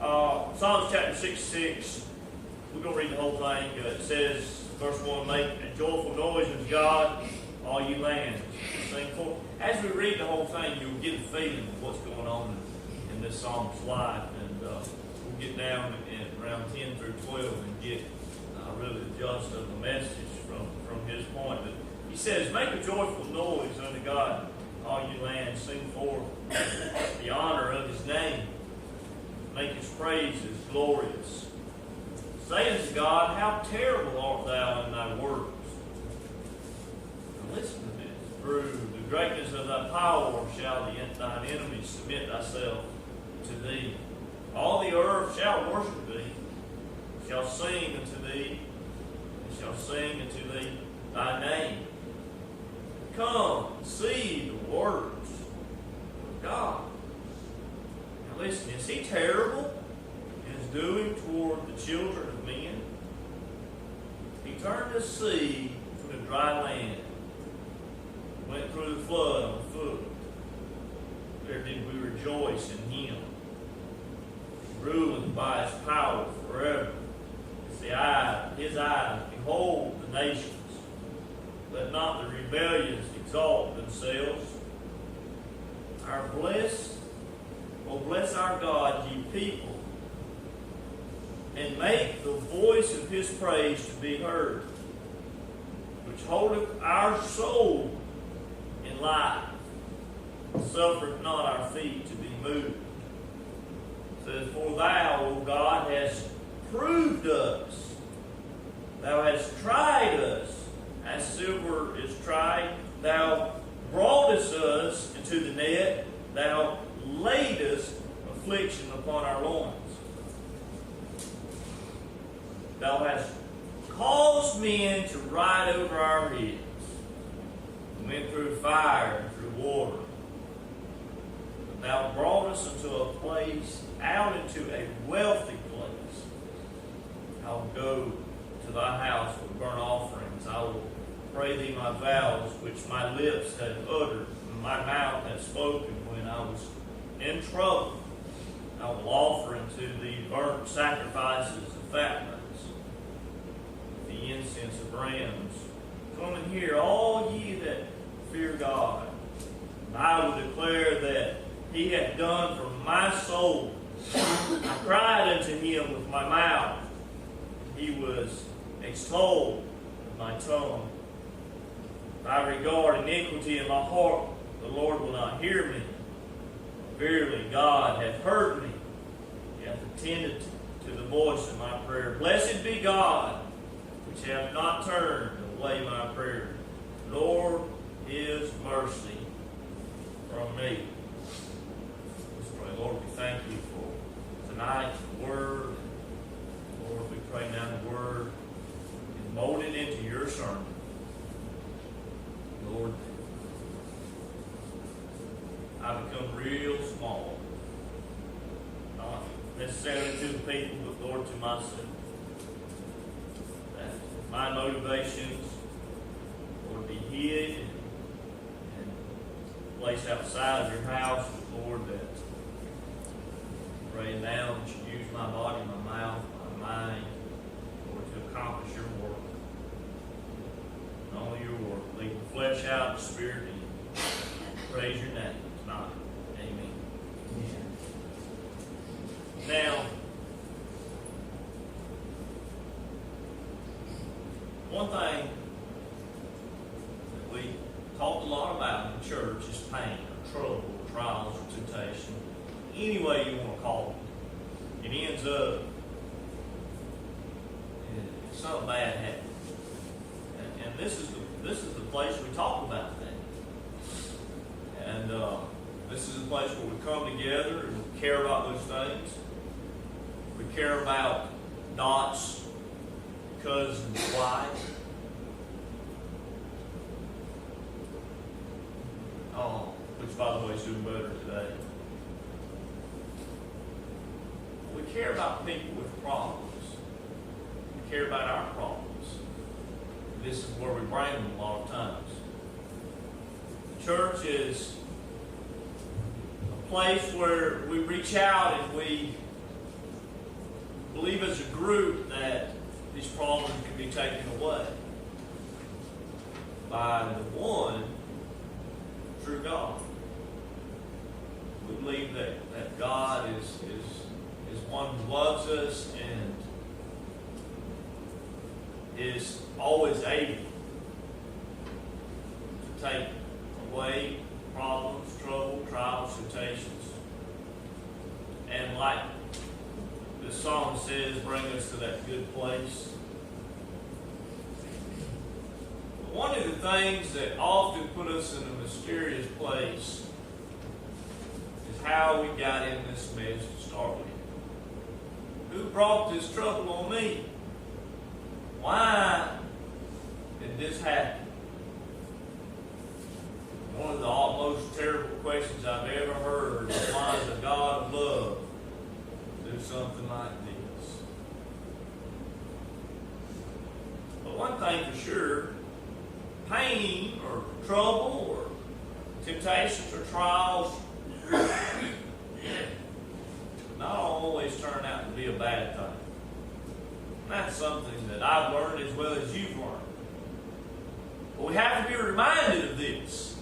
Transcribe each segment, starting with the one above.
Psalms chapter 66, we're going to read the whole thing. It says, verse 1, make a joyful noise unto God, all you lands. Sing for. As we read the whole thing, you'll get a feeling of what's going on in this psalm's life. And we'll get down in around 10 through 12 and get really the gist of the message from his point. But he says, make a joyful noise unto God, all you lands. Sing forth the honor of his name. Make his praises glorious. Say unto God, how terrible art thou in thy works. Now listen to this. Through the greatness of thy power shall thine enemies submit thyself to thee. All the earth shall worship thee, shall sing unto thee, and shall sing unto thee thy name. Come, see the works of God. Now listen, is he terrible in his doing toward the children of men? He turned the sea from the dry land, went through the flood on foot. There did we rejoice in him, ruling by his power forever. His eyes behold the nations. Let not the rebellious exalt themselves. Bless our God, ye people, and make the voice of his praise to be heard, which holdeth our soul in life, suffereth not our feet to be moved. It says, for thou, O God, hast proved us. Thou hast tried us, as silver is tried. Thou broughtest us into the net. Thou laidest affliction upon our loins. Thou hast caused men to ride over our heads. We went through fire and through water. But thou brought us into a place, out into a wealthy place. I will go to thy house with burnt offerings. I will pray thee my vows, which my lips had uttered, and my mouth had spoken when I was in trouble. I will offer unto thee burnt sacrifices of fatments, the incense of rams. Come and hear, all ye that fear God. And I will declare that he hath done for my soul. I cried unto him with my mouth. He was extolled with my tongue. If I regard iniquity in my heart, the Lord will not hear me. Verily, God hath heard me. He hath attended to the voice of my prayer. Blessed be God, which hath not turned away my prayer, nor his mercy from me. Let's pray. Lord, we thank you for tonight's word. Lord, we pray now the word is molded into your sermon. Lord, I become real small. Not necessarily to the people, but Lord, to myself. That my motivations, Lord, be hid and placed outside of your house, Lord, that pray now that you use my body, my mouth, my mind, Lord, to accomplish your work. And only your work. Leave the flesh out, the spirit in. Praise your name tonight. Amen. Now, one thing that we talked a lot about in church is pain or trouble or trials or temptation. Any way you want to call it. It ends up something bad happens. And this is the place we talk about that. And this is a place where we come together and we care about those things. We care about Dot's cousin's wife. Which, by the way, is doing better today. We care about people with problems. We care about our problems. This is where we bring them a lot of times. Church is a place where we reach out and we believe as a group that these problems can be taken away by the one true God. We believe that God is one who loves us and is always able to take away problems, trouble, trials, temptations. And like the song says, bring us to that good place. But one of the things that often put us in a mysterious place is how we got in this mess to start with. Who brought this trouble on me? Why did this happen? One of the most terrible questions I've ever heard is, why does a God of love do something like this? But one thing for sure, pain or trouble or temptations or trials not always turn out to be a bad thing. And that's something that I've learned as well as you've learned. But we have to be reminded of this,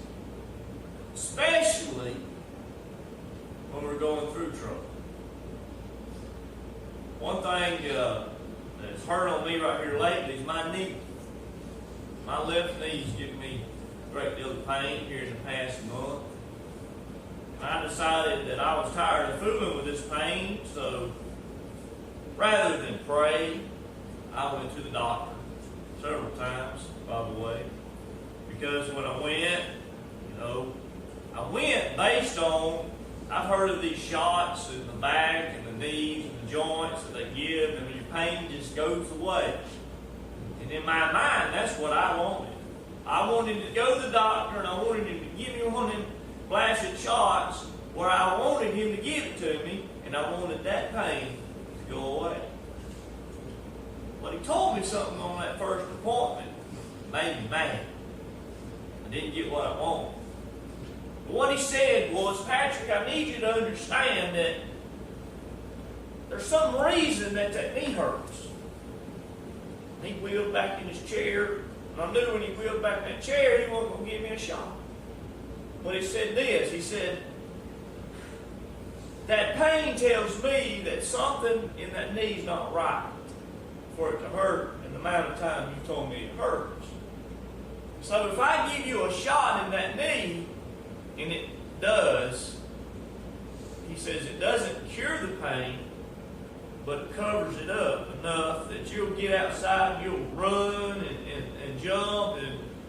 especially when we're going through trouble. One thing that's hurt on me right here lately is my knee. My left knee's giving me a great deal of pain here in the past month. And I decided that I was tired of fooling with this pain, so rather than pray, I went to the doctor several times, by the way. Because when I went, I went based on, I've heard of these shots in the back and the knees and the joints that they give, and your pain just goes away. And in my mind, that's what I wanted. I wanted to go to the doctor and I wanted him to give me one of them blasted shots where I wanted him to give it to me, and I wanted that pain to go away. But he told me something on that first appointment made me mad. I didn't get what I wanted. But what he said was, Patrick, I need you to understand that there's some reason that knee hurts. And he wheeled back in his chair, and I knew when he wheeled back in that chair, he wasn't going to give me a shot. But he said this, he said, that pain tells me that something in that knee's not right for it to hurt in the amount of time you told me it hurts. So if I give you a shot in that knee, and it does, he says it doesn't cure the pain, but it covers it up enough that you'll get outside, you'll run and jump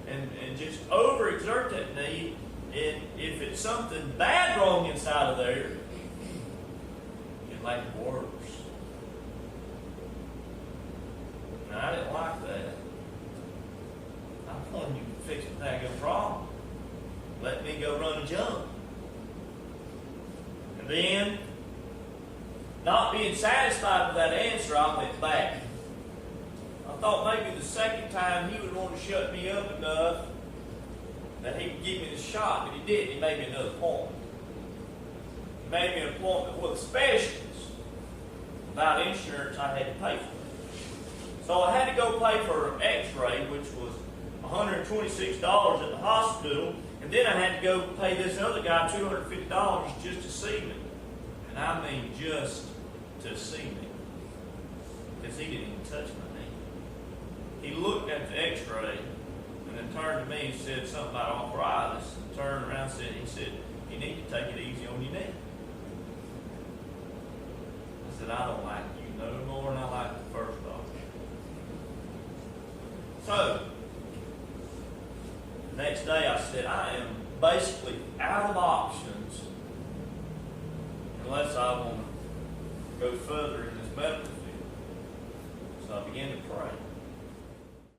and just overexert that knee. And if it's something bad wrong inside of there, it make it worse. Now, I didn't like that. I wanted you to fix the daggone problem. Let me go run and jump. And then, not being satisfied with that answer, I went back. I thought maybe the second time he would want to shut me up enough that he would give me the shot, but he didn't. He made me another appointment. He made me an appointment with a specialist. Without insurance, I had to pay for it. So I had to go pay for an x-ray, which was $126 at the hospital, and then I had to go pay this other guy $250 just to see me. And I mean just to see me. Because he didn't even touch my knee. He looked at the x-ray and then turned to me and said something about arthritis, and turned around and he said, you need to take it easy on your knee. I said, I don't like you no more than I like the first doctor. So, the next day I said, I am basically out of options unless I want to go further in this medical field. So I began to pray.